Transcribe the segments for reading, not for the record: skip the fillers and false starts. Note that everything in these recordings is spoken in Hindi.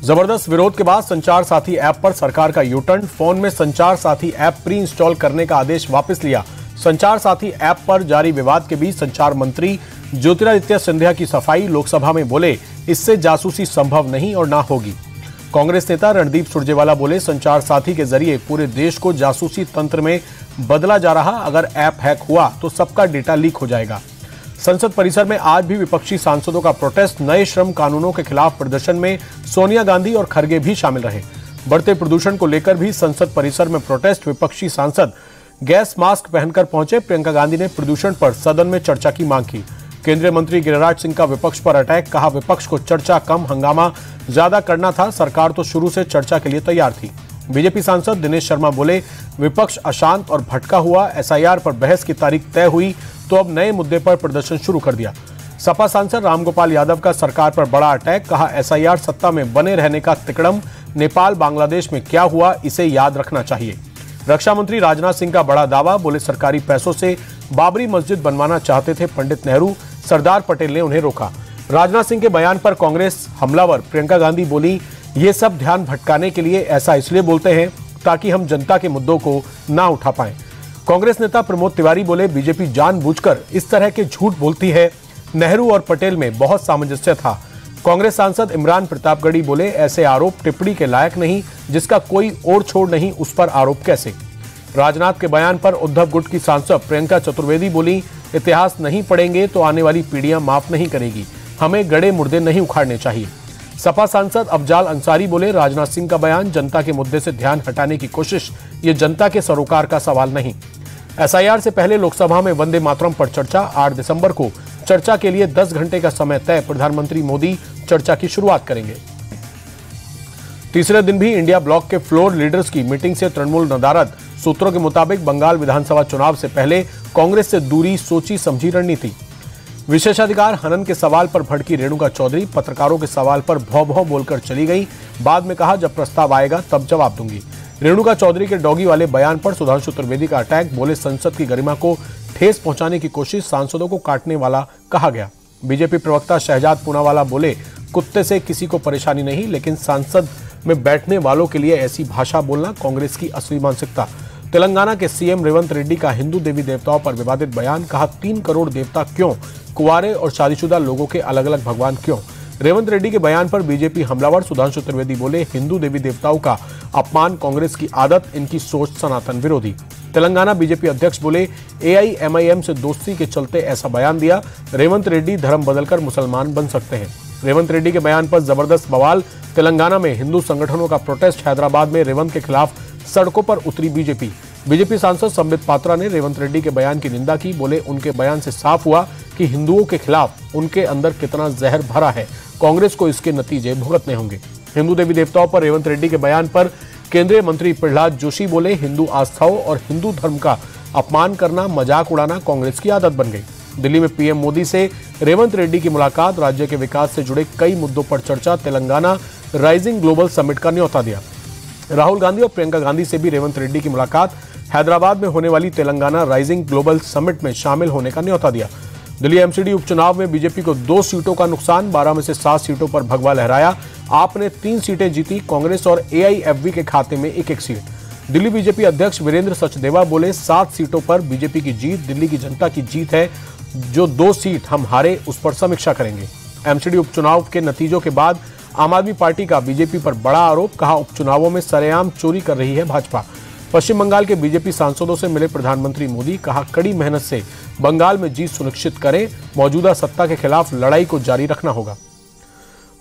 जबरदस्त विरोध के बाद संचार साथी ऐप पर सरकार का यूटर्न। फोन में संचार साथी ऐप प्री इंस्टॉल करने का आदेश वापस लिया। संचार साथी ऐप पर जारी विवाद के बीच संचार मंत्री ज्योतिरादित्य सिंधिया की सफाई। लोकसभा में बोले, इससे जासूसी संभव नहीं और ना होगी। कांग्रेस नेता रणदीप सुरजेवाला बोले, संचार साथी के जरिए पूरे देश को जासूसी तंत्र में बदला जा रहा। अगर ऐप हैक हुआ तो सबका डेटा लीक हो जाएगा। संसद परिसर में आज भी विपक्षी सांसदों का प्रोटेस्ट। नए श्रम कानूनों के खिलाफ प्रदर्शन में सोनिया गांधी और खरगे भी शामिल रहे। बढ़ते प्रदूषण को लेकर भी संसद परिसर में प्रोटेस्ट। विपक्षी सांसद गैस मास्क पहनकर पहुंचे। प्रियंका गांधी ने प्रदूषण पर सदन में चर्चा की मांग की। केंद्रीय मंत्री गिरिराज सिंह का विपक्ष पर अटैक। कहा, विपक्ष को चर्चा कम हंगामा ज्यादा करना था। सरकार तो शुरू से चर्चा के लिए तैयार थी। बीजेपी सांसद दिनेश शर्मा बोले, विपक्ष अशांत और भटका हुआ। एसआईआर पर बहस की तारीख तय हुई तो अब नए मुद्दे पर प्रदर्शन शुरू कर दिया। सपा सांसद रामगोपाल यादव का सरकार पर बड़ा अटैक। कहा, एसआईआर सत्ता में बने रहने का तिकड़म। नेपाल बांग्लादेश में क्या हुआ इसे याद रखना चाहिए। रक्षा मंत्री राजनाथ सिंह का बड़ा दावा। बोले, सरकारी पैसों से बाबरी मस्जिद बनवाना चाहते थे पंडित नेहरू, सरदार पटेल ने उन्हें रोका। राजनाथ सिंह के बयान पर कांग्रेस हमलावर। प्रियंका गांधी बोली, ये सब ध्यान भटकाने के लिए ऐसा इसलिए बोलते हैं ताकि हम जनता के मुद्दों को ना उठा पाएं। कांग्रेस नेता प्रमोद तिवारी बोले, बीजेपी जानबूझकर इस तरह के झूठ बोलती है। नेहरू और पटेल में बहुत सामंजस्य था। कांग्रेस सांसद इमरान प्रतापगढ़ी बोले, ऐसे आरोप टिप्पणी के लायक नहीं। जिसका कोई ओर छोड़ नहीं उस पर आरोप कैसे। राजनाथ के बयान पर उद्धव गुट की सांसद प्रियंका चतुर्वेदी बोली, इतिहास नहीं पढ़ेंगे तो आने वाली पीढ़ियां माफ नहीं करेगी। हमें गड़े मुर्दे नहीं उखाड़ने चाहिए। सपा सांसद अफजाल अंसारी बोले, राजनाथ सिंह का बयान जनता के मुद्दे से ध्यान हटाने की कोशिश। ये जनता के सरोकार का सवाल नहीं। एसआईआर से पहले लोकसभा में वंदे मातरम पर चर्चा। 8 दिसंबर को चर्चा के लिए 10 घंटे का समय तय। प्रधानमंत्री मोदी चर्चा की शुरुआत करेंगे। तीसरे दिन भी इंडिया ब्लॉक के फ्लोर लीडर्स की मीटिंग से तृणमूल नदारद। सूत्रों के मुताबिक बंगाल विधानसभा चुनाव से पहले कांग्रेस से दूरी, सोची समझी रणनीति। विशेषाधिकार हनन के सवाल पर भड़की रेणुका चौधरी। पत्रकारों के सवाल पर भौ भौ बोलकर चली गई। बाद में कहा, जब प्रस्ताव आएगा तब जवाब दूंगी। रेणुका चौधरी के डॉगी वाले बयान पर सुधांशु त्रिवेदी का अटैक। बोले, संसद की गरिमा को ठेस पहुंचाने की कोशिश। सांसदों को काटने वाला कहा गया। बीजेपी प्रवक्ता शहजाद पूनावाला बोले, कुत्ते से किसी को परेशानी नहीं, लेकिन सांसद में बैठने वालों के लिए ऐसी भाषा बोलना कांग्रेस की असली मानसिकता। तेलंगाना के सीएम रेवंत रेड्डी का हिंदू देवी देवताओं पर विवादित बयान। कहा, 3 करोड़ देवता क्यों, कुंवारे और शादीशुदा लोगों के अलग अलग भगवान क्यों। रेवंत रेड्डी के बयान पर बीजेपी हमलावर। सुधांशु त्रिवेदी बोले, हिंदू देवी देवताओं का अपमान कांग्रेस की आदत, इनकी सोच सनातन विरोधी। तेलंगाना बीजेपी अध्यक्ष बोले, एआईएमआईएम से दोस्ती के चलते ऐसा बयान दिया। रेवंत रेड्डी धर्म बदलकर मुसलमान बन सकते हैं। रेवंत रेड्डी के बयान पर जबरदस्त बवाल। तेलंगाना में हिंदू संगठनों का प्रोटेस्ट। हैदराबाद में रेवंत के खिलाफ सड़कों पर उतरी बीजेपी सांसद संबित पात्रा ने रेवंत रेड्डी के बयान की निंदा की। बोले, उनके बयान से साफ हुआ कि हिंदुओं के खिलाफ उनके अंदर कितना जहर भरा है। कांग्रेस को इसके नतीजे भुगतने होंगे। हिंदू देवी देवताओं पर रेवंत रेड्डी के बयान पर केंद्रीय मंत्री प्रहलाद जोशी बोले, हिंदू आस्थाओं और हिंदू धर्म का अपमान करना, मजाक उड़ाना कांग्रेस की आदत बन गई। दिल्ली में पीएम मोदी से रेवंत रेड्डी की मुलाकात। राज्य के विकास से जुड़े कई मुद्दों पर चर्चा। तेलंगाना राइजिंग ग्लोबल समिट का न्योता दिया। राहुल गांधी और प्रियंका गांधी से भी रेवंत रेड्डी की मुलाकात। हैदराबाद में होने वाली तेलंगाना राइजिंग ग्लोबल समिट में शामिल होने का न्योता दिया। दिल्ली एमसीडी उपचुनाव में बीजेपी को 2 सीटों का नुकसान। 12 में से 7 सीटों पर भगवा लहराया। आप ने 3 सीटें जीती। कांग्रेस और एआईएफबी के खाते में 1-1 सीट। दिल्ली बीजेपी अध्यक्ष वीरेंद्र सचदेवा बोले, 7 सीटों पर बीजेपी की जीत दिल्ली की जनता की जीत है। जो 2 सीट हम हारे उस पर समीक्षा करेंगे। एमसीडी उपचुनाव के नतीजों के बाद आम आदमी पार्टी का बीजेपी पर बड़ा आरोप। कहा, उपचुनावों में सरेआम चोरी कर रही है भाजपा। पश्चिम बंगाल के बीजेपी सांसदों से मिले प्रधानमंत्री मोदी। कहा, कड़ी मेहनत से बंगाल में जीत सुनिश्चित करें। मौजूदा सत्ता के खिलाफ लड़ाई को जारी रखना होगा।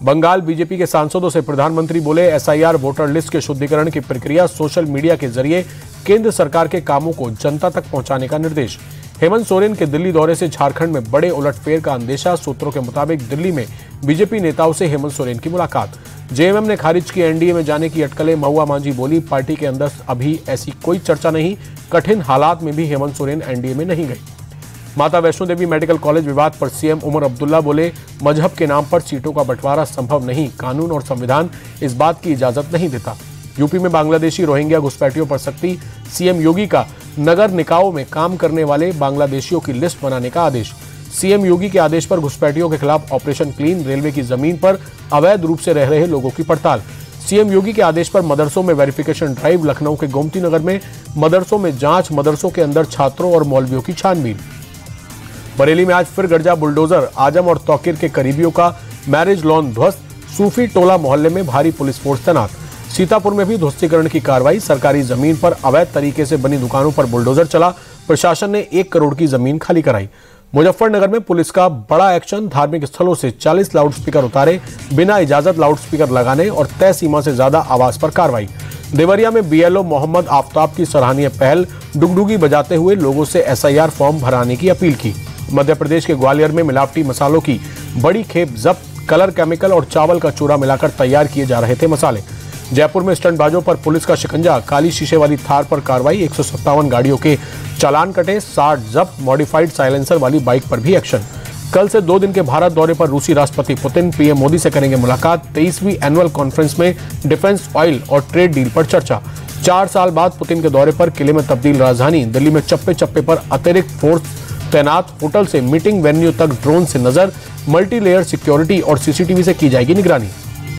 बंगाल बीजेपी के सांसदों से प्रधानमंत्री बोले, एसआईआर वोटर लिस्ट के शुद्धिकरण की प्रक्रिया सोशल मीडिया के जरिए केंद्र सरकार के कामों को जनता तक पहुंचाने का निर्देश। हेमंत सोरेन के दिल्ली दौरे से झारखंड में बड़े उलटफेर का अंदेशा। सूत्रों के मुताबिक दिल्ली में बीजेपी नेताओं से हेमंत सोरेन की मुलाकात। जेएमएम ने खारिज की एनडीए में जाने की अटकलें। महुआ मांझी बोली, पार्टी के अंदर अभी ऐसी कोई चर्चा नहीं। कठिन हालात में भी हेमंत सोरेन एनडीए में नहीं गई। माता वैष्णो देवी मेडिकल कॉलेज विवाद पर सीएम उमर अब्दुल्ला बोले, मजहब के नाम पर सीटों का बंटवारा संभव नहीं। कानून और संविधान इस बात की इजाजत नहीं देता। यूपी में बांग्लादेशी रोहिंग्या घुसपैठियों पर सख्ती। सीएम योगी का नगर निकायों में काम करने वाले बांग्लादेशियों की लिस्ट बनाने का आदेश। सीएम योगी के आदेश पर घुसपैठियों के खिलाफ ऑपरेशन क्लीन, रेलवे की जमीन पर अवैध रूप से रह रहे लोगों की पड़ताल। सीएम योगी के आदेश पर मदरसों में वेरिफिकेशन ड्राइव, लखनऊ के गोमती नगर में मदरसों में जांच, मदरसों के अंदर छात्रों और मौलवियों की छानबीन। बरेली में आज फिर गरजा बुलडोजर, आजम और तौकीर के करीबियों का मैरिज लॉन ध्वस्त, सूफी टोला मोहल्ले में भारी पुलिस फोर्स तैनात। सीतापुर में भी ध्वस्तीकरण की कार्रवाई, सरकारी जमीन पर अवैध तरीके से बनी दुकानों पर बुलडोजर चला, प्रशासन ने 1 करोड़ की जमीन खाली कराई। मुजफ्फरनगर में पुलिस का बड़ा एक्शन, धार्मिक स्थलों से 40 लाउडस्पीकर उतारे, बिना इजाजत लाउडस्पीकर लगाने और तय सीमा से ज्यादा आवाज पर कार्रवाई। देवरिया में बीएलओ मोहम्मद आफ्ताब की सराहनीय पहल, डुगडुगी बजाते हुए लोगों से एसआईआर फॉर्म भराने की अपील की। मध्य प्रदेश के ग्वालियर में मिलावटी मसालों की बड़ी खेप जब्त, कलर केमिकल और चावल का चूरा मिलाकर तैयार किए जा रहे थे मसाले। जयपुर में स्टंटबाजों पर पुलिस का शिकंजा, काली शीशे वाली थार पर कार्रवाई, 157 गाड़ियों के चालान कटे, 60 जब्त, मॉडिफाइड साइलेंसर वाली बाइक पर भी एक्शन। कल से 2 दिन के भारत दौरे पर रूसी राष्ट्रपति पुतिन पीएम मोदी से करेंगे मुलाकात। 23वीं एनुअल कॉन्फ्रेंस में डिफेंस, ऑयल और ट्रेड डील पर चर्चा। 4 साल बाद पुतिन के दौरे पर किले में तब्दील राजधानी, दिल्ली में चप्पे चप्पे पर अतिरिक्त फोर्स तैनात, होटल से मीटिंग वेन्यू तक ड्रोन से नजर, मल्टी लेयर सिक्योरिटी और सीसीटीवी से की जाएगी निगरानी।